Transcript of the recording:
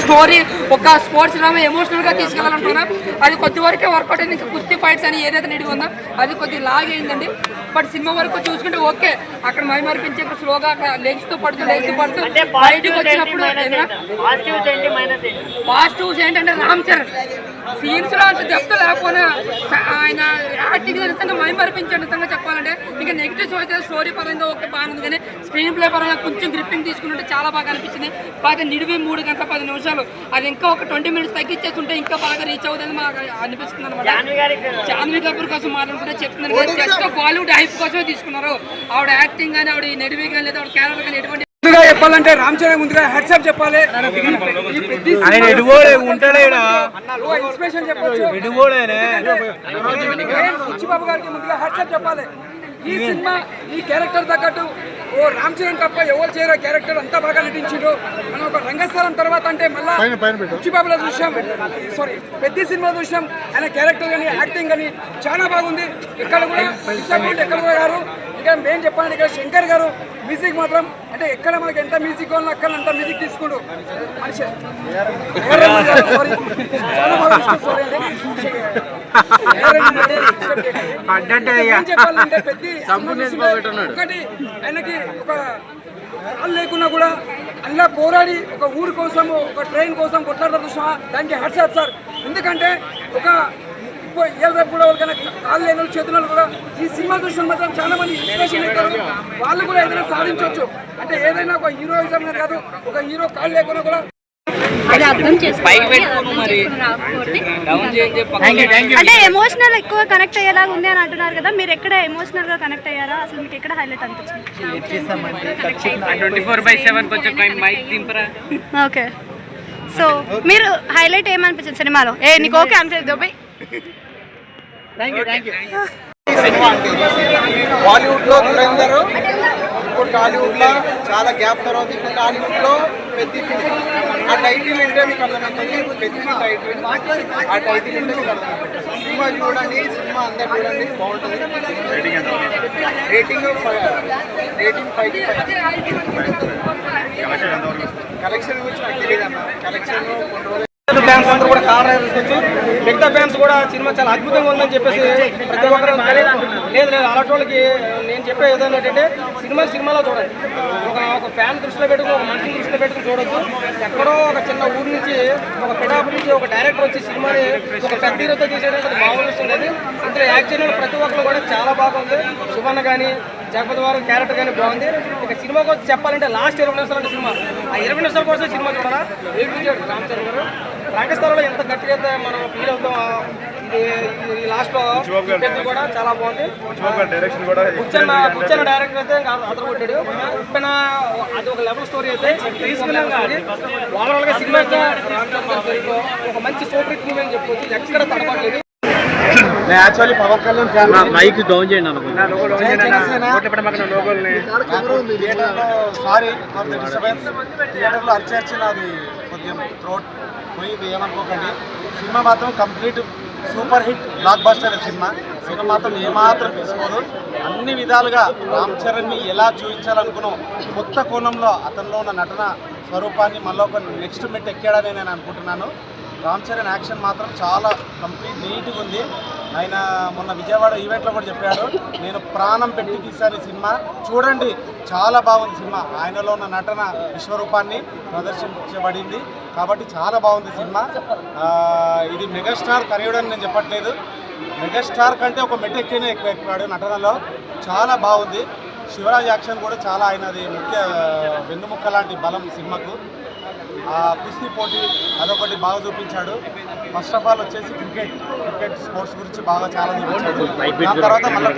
Story ఒక sports drama ఎమోషనల్గా తీసుకెళ్ళాలంటున్నా అది కొద్ది వరకే వర్కౌట్ అయింది. ఇంకా కుస్తీ ఫైట్స్ అని ఏదైతే నిడిగి ఉందో అది కొద్దిగా లాగ్ అయిందండి. బట్ సినిమా వరకు చూసుకుంటే ఓకే, అక్కడ మైమర్పించే స్లోగా అక్కడ లేచుతూ పడుతూ బయటకు వచ్చినప్పుడు పాజిటివ్స్ ఏంటంటే రామ్ చరణ్ సీన్స్ లో అంత డెప్త్ లేకపోయినా ఆయన యాక్టింగ్ నిజంగా మైమర్పించాడు. నిజంగా చెప్పాలంటే ఇంకా నెగిటివ్స్ అయితే స్టోరీ పరంగా ఓకే బాగుంది, కానీ స్క్రీన్ ప్లే పరంగా కొంచెం గ్రిప్పింగ్ తీసుకుంటే చాలా బాగా అనిపించింది. బాగా నిడివి 3 గంటల 10 నిమిషాలు, అది ఇంకా ఒక 20 మినిట్స్ తగ్గించేస్తుంటే ఇంకా బాగా రీచ్ అవుతుంది మాకు అనిపిస్తుంది అనమాట. జాన్వీ కపూర్ కోసం మాట్లాడుకుంటే చెప్తున్నాను కదా, జస్ట్ బాలీవుడ్ హైప్ కోసమే తీసుకున్నారు. ఆవిడ యాక్టింగ్ కానీ ఆవిడ నిడివి కానీ లేదా ఆవిడ క్యారెక్టర్ కానీ ఎటువంటి ముందుగా చెప్పాలంటే రామ్ చరణ్ ముందుగా హెడ్సప్ చెప్పాలి. ఇన్స్పిరేషన్ చెప్పొచ్చు. బాబు గారికి ముందుగా హెడ్సప్ చెప్పాలి. ఈ సినిమా ఈ క్యారెక్టర్ తగ్గట్టు ఓ రామ్ చరణ్ తప్ప ఎవరు చేయరో క్యారెక్టర్ అంతా బాగా నటించారు. మనం ఒక రంగస్థలం తర్వాత అంటే మళ్ళీ బుచ్చిబాబులో చూసాం, సారీ పెద్ద సినిమా చూసాం. ఆయన క్యారెక్టర్ కానీ యాక్టింగ్ కానీ చాలా బాగుంది. ఇక్కడ కూడా ఎక్కడ కూడా గారు ఇక్కడ మెయిన్ చెప్పాలంటే ఇక్కడ శంకర్ గారు మ్యూజిక్ మాత్రం అంటే ఎక్కడ మనకి ఎంత మ్యూజిక్ కావాలో అక్కడ అంత మ్యూజిక్ తీసుకుంటూ మనిషి చెప్పాలంటే పెద్ద ఒకటి ఆయనకి ఒక కాలు లేకున్నా కూడా అలా పోరాడి ఒక ఊరి కోసం ఒక ట్రైన్ కోసం కొట్లాడతారు చూసినా దానికి హ్యాట్సాప్ సార్. ఎందుకంటే ఒక రేపు కూడా ఎవరికైనా కాళ్ళు లేని చేతులు కూడా ఈ సినిమా చూసిన మాత్రం చాలా మంది ఇన్స్పిరేషన్ అవుతారు. వాళ్ళు కూడా ఏదైనా సాధించవచ్చు. అంటే ఏదైనా ఒక హీరోయిజం కాదు, ఒక హీరో కాళ్ళు లేకున్నా కూడా అది అర్థం అంటే ఎమోషనల్ ఎక్కువ కనెక్ట్ అయ్యేలాగా ఉంది అని అంటున్నారు కదా, మీరు ఎక్కడ ఎమోషనల్ గా కనెక్ట్ అయ్యారా? అసలు మీకు ఎక్కడ హైలైట్ అనిపించింది? ఓకే, సో మీరు హైలైట్ ఏమనిపించింది సినిమాలో? నీకు ఓకే అనిపించదు? బాలీవుడ్లో దురేందర్, ఇప్పుడు టాలీవుడ్లో చాలా గ్యాప్ తర్వాత ఇప్పుడు టాలీవుడ్లో పెద్ద ఆ టైటిల్ అంటే మీకు అర్థమవుతుంది. పెద్ద టైటిల్ ఆ టైటిల్ అంటే మీకు అర్థమవుతుంది. సినిమా చూడండి, సినిమా అందరు చూడండి, బాగుంటుంది. రేటింగ్ 5. కలెక్షన్ గురించి నాకు తెలియదు అన్న. కలెక్షన్ ఫ్యాన్స్ అందరూ కూడా కార్ వచ్చి మిగతా ఫ్యాన్స్ కూడా సినిమా చాలా అద్భుతంగా ఉందని చెప్పేసి ప్రతి ఒక్కరు లేదు అలాంటి వాళ్ళకి నేను చెప్పే ఏదైనా ఏంటంటే సినిమాలో చూడండి. ఒక ఫ్యాన్ దృష్టిలో పెట్టుకుని ఒక మనిషిని దృష్టిలో పెట్టుకుని చూడొద్దు. ఎక్కడో ఒక చిన్న ఊరి నుంచి ఒక పిడాపు నుంచి ఒక డైరెక్టర్ వచ్చి సినిమాని ఒక పెద్ద హీరోతో చేసేటప్పుడు మామూలు విషయం లేదు. ఇందులో యాక్ట్ చేయడం ప్రతి ఒక్కరు కూడా చాలా బాగుంది. శివన్న కానీ జగపతి వారి క్యారెక్టర్ కానీ బాగుంది. ఇక సినిమా కోసం చెప్పాలంటే లాస్ట్ 20 నిమిషాలు అంటే సినిమా ఆ 20 నిమిషాల కోసం సినిమా చూడాలా. ఏపించాడు రామ్ చరణ్ గారు. రంగస్థలంలో ఎంత గట్టిగా అయితే మనం ఫీల్ అవుతాం. ఇది లాస్ట్ లో కూడా చాలా బాగుంది. కూర్చున్న డైరెక్టర్ అయితే అతను కొట్టాడు. అది ఒక లెవెల్ స్టోరీ అయితే తీసుకున్నాం. కానీ ఓవరాల్ గా సినిమా ఒక మంచి సూపర్ హిట్ మూవీ అని చెప్పొచ్చు. ఎక్కడ తడపట్లేదు. నేను actually Pawan Kalyan fan. Mike down చేయండి సారీ ఫర్ ది డిస్టర్బెన్స్. థియేటర్లో అరిచేర్చిన అది కొద్దిగా త్రోట్ పోయింది, ఏమనుకోకండి. సినిమా మాత్రం complete super hit blockbuster. Cinema మాత్రం ఏమాత్రం తీసుకోదు. అన్ని విధాలుగా రామ్ చరణ్ని ఎలా చూపించాలనుకున్నాం కొత్త కోణంలో అతనిలో ఉన్న నటన స్వరూపాన్ని మళ్ళీ ఒక నెక్స్ట్ మెట్ ఎక్కాడని నేను అనుకుంటున్నాను. రామ్ చరణ్ యాక్షన్ మాత్రం చాలా కంప్లీట్ నీట్గా ఉంది. ఆయన మొన్న విజయవాడ ఈవెంట్లో కూడా చెప్పాడు, నేను ప్రాణం పెట్టి తీశాను ఈ సినిమా, చూడండి చాలా బాగుంది సినిమా. ఆయనలో ఉన్న నటన విశ్వరూపాన్ని ప్రదర్శించబడింది కాబట్టి చాలా బాగుంది సినిమా. ఇది మెగాస్టార్ కరీడని నేను చెప్పట్లేదు, మెగాస్టార్ కంటే ఒక మెట్టెక్కిన ఎక్కువ ఎక్కాడు నటనలో. చాలా బాగుంది. శివరాజ్ యాక్షన్ కూడా చాలా ఆయనది ముఖ్య వెన్నుముక్క లాంటి బలం సినిమాకు. కుస్తీ పోటీ అదొకటి బాగా చూపించాడు. ఫస్ట్ ఆఫ్ ఆల్ వచ్చేసి క్రికెట్ స్పోర్ట్స్ గురించి బాగా చాలా చూపించాడు. దాని తర్వాత మళ్ళీ